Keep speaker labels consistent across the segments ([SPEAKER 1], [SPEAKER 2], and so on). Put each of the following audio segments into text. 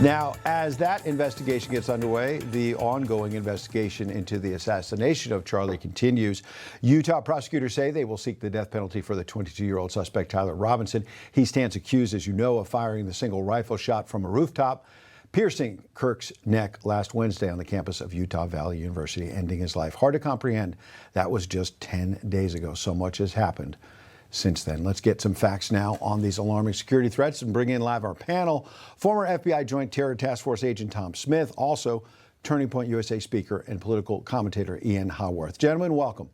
[SPEAKER 1] Now, as that investigation gets underway, the ongoing investigation into the assassination of Charlie continues. Utah prosecutors say they will seek the death penalty for the 22-year-old suspect, Tyler Robinson. He stands accused, as you know, of firing the single rifle shot from a rooftop, piercing Kirk's neck last Wednesday on the campus of Utah Valley University, ending his life. Hard to comprehend. That was just 10 days ago. So much has happened since then. Let's get some facts now on these alarming security threats and bring in live our panel. Former FBI Joint Terror Task Force agent Tom Smith, also Turning Point USA speaker and political commentator Ian Haworth. Gentlemen, welcome.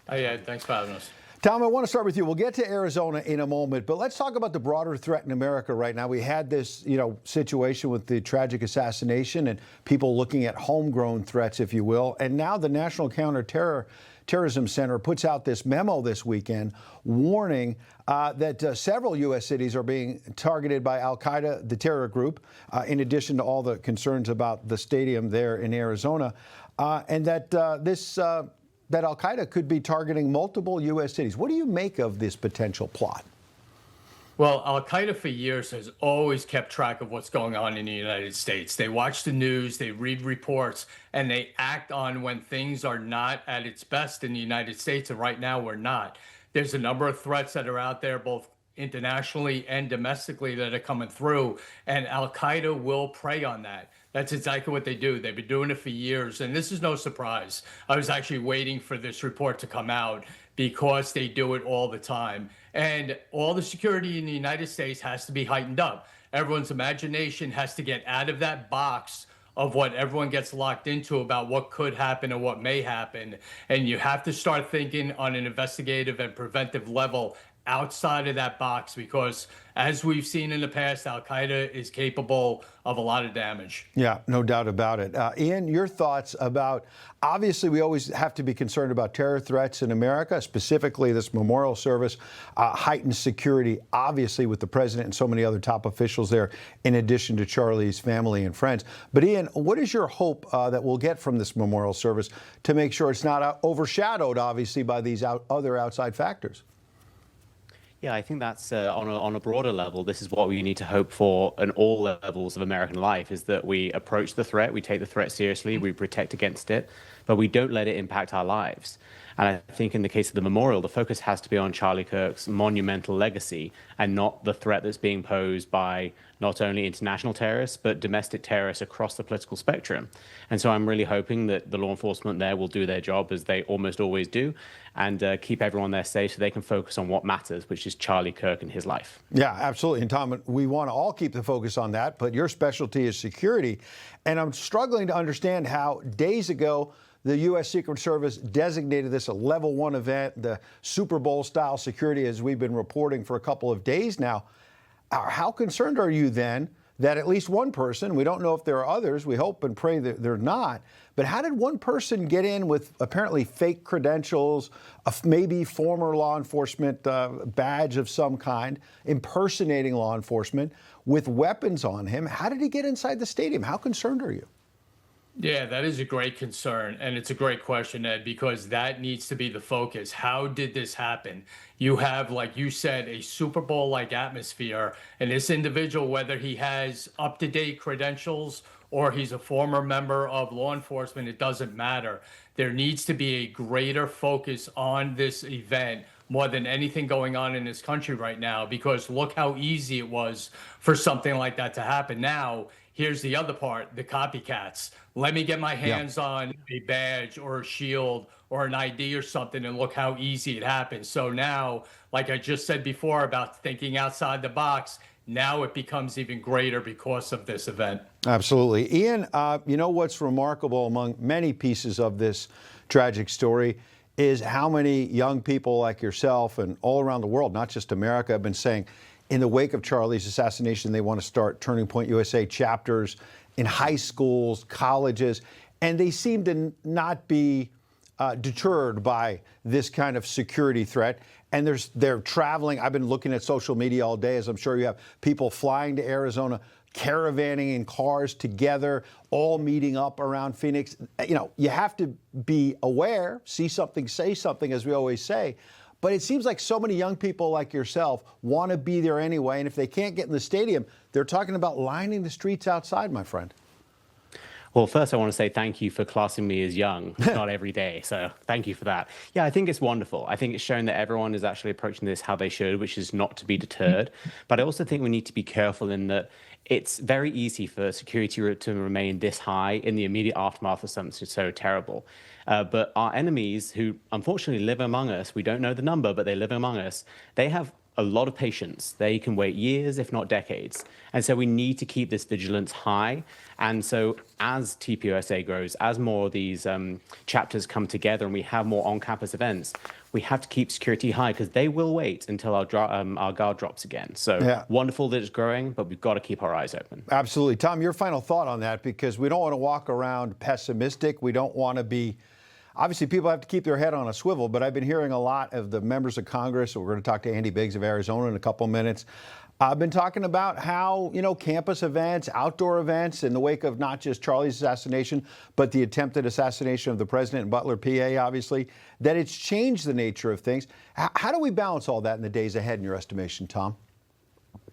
[SPEAKER 2] Hey, Ed, thanks for having us.
[SPEAKER 1] Tom, I want to start with you. We'll get to Arizona in a moment, but let's talk about the broader threat in America right now. We had this, situation with the tragic assassination and people looking at homegrown threats, if you will. And now the National Counterterrorism Center puts out this memo this weekend warning that several U.S. cities are being targeted by al-Qaeda, the terror group, in addition to all the concerns about the stadium there in Arizona, and that that al-Qaeda could be targeting multiple U.S. cities. What do you make of this potential plot?
[SPEAKER 2] Well, al-Qaeda for years has always kept track of what's going on in the United States. They watch the news, they read reports, and they act on when things are not at its best in the United States. And right now, we're not. There's a number of threats that are out there, both internationally and domestically, that are coming through, and al-Qaeda will prey on that. That's exactly what they do. They've been doing it for years, and this is no surprise. I was actually waiting for this report to come out because they do it all the time. And all the security in the United States has to be heightened up. Everyone's imagination has to get out of that box of what everyone gets locked into about what could happen and what may happen. And you have to start thinking on an investigative and preventive level outside of that box, because as we've seen in the past, al-Qaeda is capable of a lot of damage.
[SPEAKER 1] Yeah, no doubt about it. Ian, your thoughts about, obviously we always have to be concerned about terror threats in America, specifically this memorial service, heightened security, obviously with the president and so many other top officials there, in addition to Charlie's family and friends. But Ian, what is your hope that we'll get from this memorial service to make sure it's not overshadowed, obviously, by these other outside factors?
[SPEAKER 3] Yeah, I think that's on a broader level. This is what we need to hope for in all levels of American life, is that we approach the threat, we take the threat seriously, we protect against it, but we don't let it impact our lives. And I think in the case of the memorial, the focus has to be on Charlie Kirk's monumental legacy and not the threat that's being posed by not only international terrorists, but domestic terrorists across the political spectrum. And so I'm really hoping that the law enforcement there will do their job, as they almost always do, and keep everyone there safe so they can focus on what matters, which is Charlie Kirk and his life.
[SPEAKER 1] Yeah, absolutely. And Tom, we want to all keep the focus on that, but your specialty is security. And I'm struggling to understand how days ago the U.S. Secret Service designated this a level 1 event, the Super Bowl style security, as we've been reporting for a couple of days now. How concerned are you then that at least one person, we don't know if there are others, we hope and pray that they're not, but how did one person get in with apparently fake credentials, maybe former law enforcement badge of some kind, impersonating law enforcement, with weapons on him? How did he get inside the stadium? How concerned are you?
[SPEAKER 2] Yeah, that is a great concern. And it's a great question, Ed, because that needs to be the focus. How did this happen? You have, like you said, a Super Bowl-like atmosphere. And this individual, whether he has up-to-date credentials or he's a former member of law enforcement, it doesn't matter. There needs to be a greater focus on this event more than anything going on in this country right now, because look how easy it was for something like that to happen. Now, here's the other part, the copycats. Let me get my hands on a badge or a shield or an ID or something, and look how easy it happens. So now, like I just said before about thinking outside the box, now it becomes even greater because of this event.
[SPEAKER 1] Absolutely. Ian, you know what's remarkable among many pieces of this tragic story is how many young people like yourself and all around the world, not just America, have been saying, in the wake of Charlie's assassination, they want to start Turning Point USA chapters in high schools, colleges, and they seem to not be deterred by this kind of security threat. And they're traveling. I've been looking at social media all day, as I'm sure you have, people flying to Arizona, caravanning in cars together, all meeting up around Phoenix. You know, you have to be aware, see something, say something, as we always say. But it seems like so many young people like yourself want to be there anyway. And if they can't get in the stadium, they're talking about lining the streets outside, my friend.
[SPEAKER 3] Well, first, I want to say thank you for classing me as young, not every day. So thank you for that. Yeah, I think it's wonderful. I think it's shown that everyone is actually approaching this how they should, which is not to be deterred. But I also think we need to be careful in that it's very easy for security to remain this high in the immediate aftermath of something so terrible. But our enemies, who unfortunately live among us, we don't know the number, but they live among us, they have a lot of patience. They can wait years, if not decades. And so we need to keep this vigilance high. And so as TPUSA grows, as more of these chapters come together and we have more on-campus events, we have to keep security high because they will wait until our guard drops again. So wonderful that it's growing, but we've got to keep our eyes open.
[SPEAKER 1] Absolutely. Tom, your final thought on that, because we don't want to walk around pessimistic. We don't want to be... Obviously, people have to keep their head on a swivel, but I've been hearing a lot of the members of Congress. We're going to talk to Andy Biggs of Arizona in a couple of minutes. I've been talking about how, campus events, outdoor events in the wake of not just Charlie's assassination, but the attempted assassination of the president in Butler, PA, obviously, that it's changed the nature of things. How do we balance all that in the days ahead, in your estimation, Tom?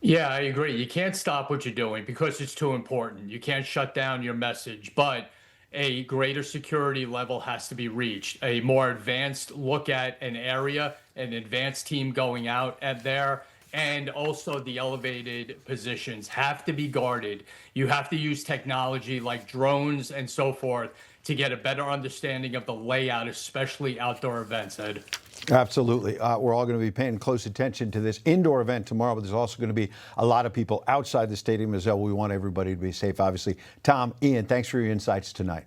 [SPEAKER 2] Yeah, I agree. You can't stop what you're doing because it's too important. You can't shut down your message, but a greater security level has to be reached. A more advanced look at an area, an advanced team going out at there, and also the elevated positions have to be guarded. You have to use technology like drones and so forth to get a better understanding of the layout, especially outdoor events, Ed.
[SPEAKER 1] Absolutely. We're all going to be paying close attention to this indoor event tomorrow, but there's also going to be a lot of people outside the stadium as well. We want everybody to be safe, obviously. Tom, Ian, thanks for your insights tonight.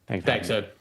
[SPEAKER 2] Thanks, Ed.